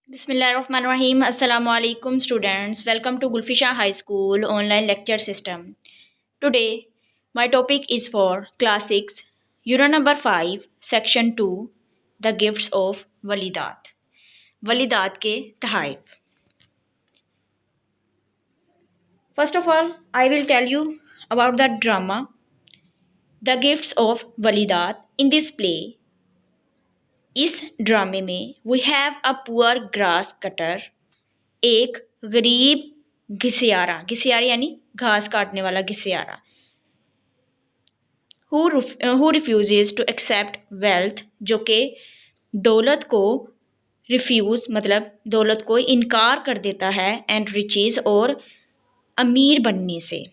Bismillahirrahmanirrahim. Assalamu alaikum students. Welcome to Gulfisha High School online lecture system. Today my topic is for class 6, unit number 5, section 2, the gifts of walidat. Walidat ke tahaif. First of all, I will tell you about the drama The Gifts of Walidat. In this play, इस ड्रामे में we have a poor grass cutter, एक गरीब घिसियारा, घिसियारा यानी घास काटने वाला घिसियारा, who refuses to accept wealth, जो कि दौलत को रिफ्यूज मतलब दौलत को इनकार कर देता है, एंड रिचेज और अमीर बनने से।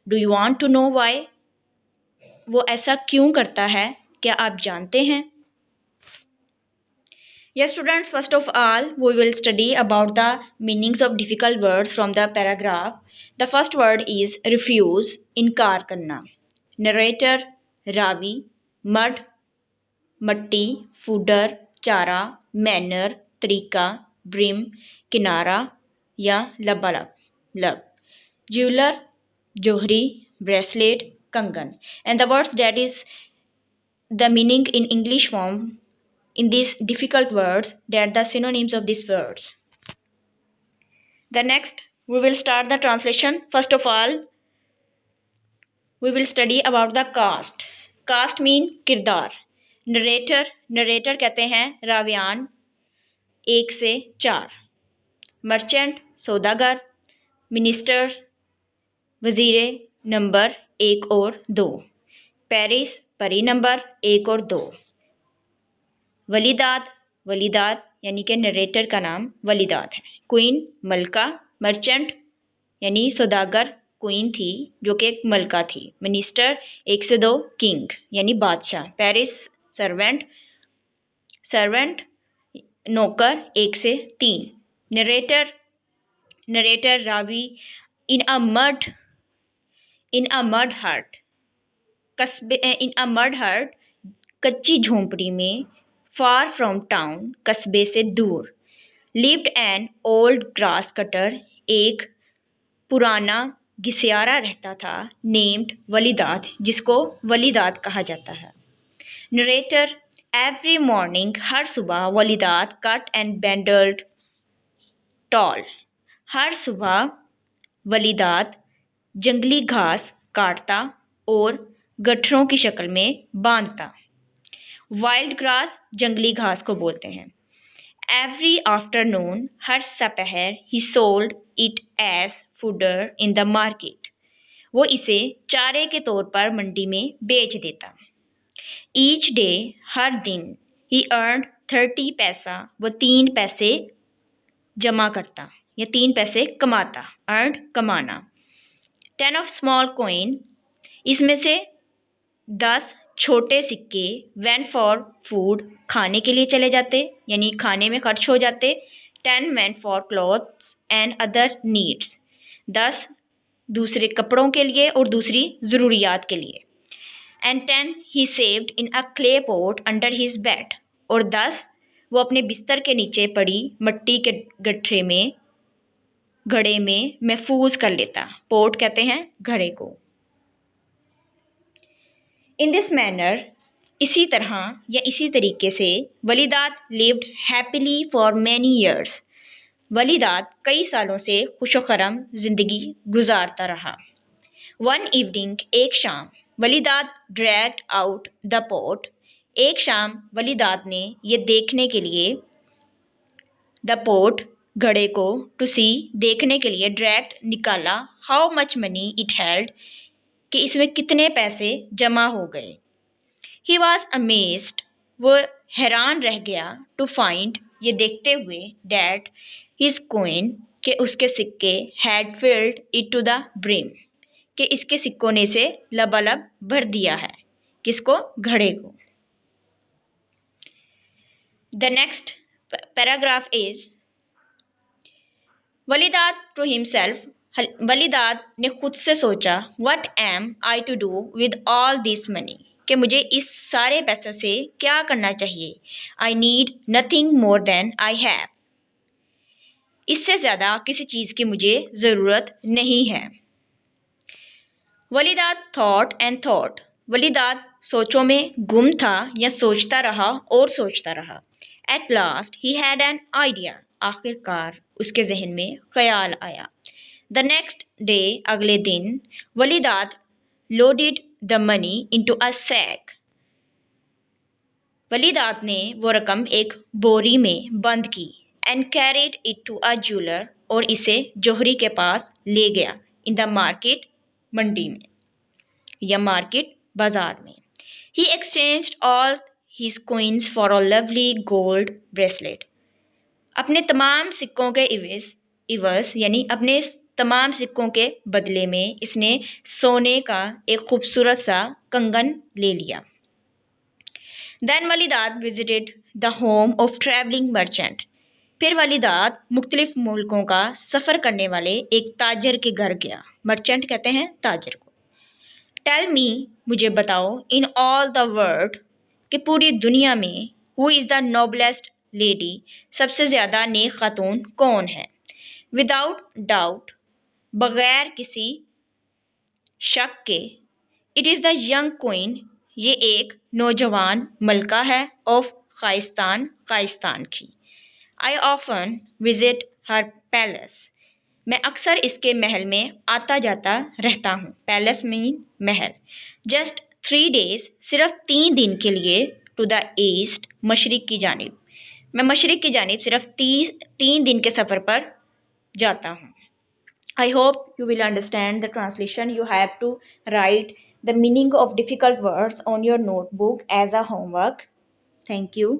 Do you want to know why? वो ऐसा क्यों करता है, क्या आप जानते हैं? Yes, students, first of all, we will study about the meanings of difficult words from the paragraph. The first word is refuse, इनकार करना. Narrator, रावी, mud, मट्टी, fooder, चारा, manner, तरीका, brim, किनारा या लबालब, लब. Jeweler, जोहरी, bracelet, कंगन. And the words that is the meaning in English form in these difficult words, that the synonyms of these words. The next, we will start the translation. First of all, we will study about the caste. Caste mean किरदार. Narrator, narrator कहते हैं रावियान, 1 से 4. Merchant, सौदागर. Minister, वजीरे, number 1 और 2. Paris, परी number 1 और 2. वलीदात, वलीदात यानी कि narrator का नाम वलीदात है. क्वीन, मलका. मर्चेंट यानी सौदागर, क्वीन थी जो कि एक मलका थी. मिनिस्टर, 1 से 2. किंग यानी बादशाह. पेरिस, सर्वेंट, सर्वेंट नौकर, 1 से 3. Narrator, narrator Ravi. इन अ मड हट, कस्बे, इन अ मड हट कच्ची झोंपड़ी में. फार फ्रॉम टाउन, कस्बे से दूर. Lived an old grass cutter, एक पुराना घिसियारा रहता था. नेम्ड वलीदात, जिसको वलीदात कहा जाता है. नरेटर, एवरी मॉर्निंग, हर सुबह. वलीदात कट एंड बैंडल्ड टॉल, हर सुबह वलीदात जंगली घास काटता और गठरों की शक्ल में बांधता. वाइल्ड ग्रास जंगली घास को बोलते हैं. एवरी आफ्टरनून, हर सपहर. He sold it as fodder in the market, वो इसे चारे के तौर पर मंडी में बेच देता. ईच डे, हर दिन. ही अर्नड 30 पैसा, वो 3 पैसे जमा करता या 3 पैसे कमाता. अर्नड, कमाना. 10 ऑफ स्मॉल कॉइन, इसमें से 10 छोटे सिक्के. वेंट फॉर फूड, खाने के लिए चले जाते यानी खाने में खर्च हो जाते. 10 went for clothes and other needs, 10 दूसरे कपड़ों के लिए और दूसरी ज़रूरियात के लिए. And 10 he saved in a clay pot under his bed, और 10 वो अपने बिस्तर के नीचे पड़ी मट्टी के गड्ढे में, घड़े में महफूज कर लेता. पोट कहते हैं घड़े को. इन दिस मैनर, इसी तरह या इसी तरीके से. Walidad lived happily for many years, Walidad कई सालों से खुशोखरम जिंदगी गुजारता रहा. वन इवनिंग, एक शाम. वलीदात ड्रैग्ड आउट द पॉट, एक शाम वलीदात ने ये देखने के लिए, द पॉट घड़े को, टू सी देखने के लिए, ड्रैग्ड निकाला, how much money it held कि इसमें कितने पैसे जमा हो गए. ही वॉज अमेज्ड, वो हैरान रह गया. टू फाइंड, ये देखते हुए, डैट हिज कॉइन, के उसके सिक्के, had filled it to the brim, कि इसके सिक्कों ने से लबालब भर दिया है. किसको? घड़े को. The next paragraph is Walidad to himself, Walidad ने खुद से सोचा. What am I to do with all this money, कि मुझे इस सारे पैसों से क्या करना चाहिए. I need nothing more than I have, इससे ज़्यादा किसी चीज़ की मुझे ज़रूरत नहीं है। Walidad thought and thought. Walidad सोचों में गुम था या सोचता रहा और सोचता रहा। At last he had an idea. आखिरकार उसके जहन में ख्याल आया। द नेक्स्ट डे, अगले दिन, Walidad loaded the money into a sack. Walidad ने वो रकम एक बोरी में बंद की and carried it to a jeweller, और इसे जौहरी के पास ले गया। इन द मार्केट, मंडी में या मार्केट, बाजार में। He exchanged all his coins for a lovely gold bracelet. अपने तमाम सिक्कों के इवज यानी अपने तमाम सिक्कों के बदले में इसने सोने का एक खूबसूरत सा कंगन ले लिया। Then Walidad visited the home of travelling merchant. फिर वलीदात मुख्तलिफ मुल्कों का सफ़र करने वाले एक ताजर के घर गया। मर्चेंट कहते हैं ताजर को। टेल मी, मुझे बताओ, इन ऑल द वर्ल्ड, कि पूरी दुनिया में, who is the noblest lady, सबसे ज़्यादा नेक खातून कौन है? विदाउट डाउट, बगैर किसी शक के, it is the young queen, ये एक नौजवान मलका है, ऑफ कायस्तान की। I often visit her palace, मैं अक्सर इसके महल में आता जाता रहता हूँ। पैलेस मीन महल। जस्ट 3 days, सिर्फ 3 दिन के लिए, टू द ईस्ट, मशरिक की जानिब, मैं मशरिक की जानिब सिर्फ 3 दिन के सफ़र पर जाता हूँ। I hope you will understand the translation. You have to write the meaning of difficult words on your notebook as a homework. Thank you.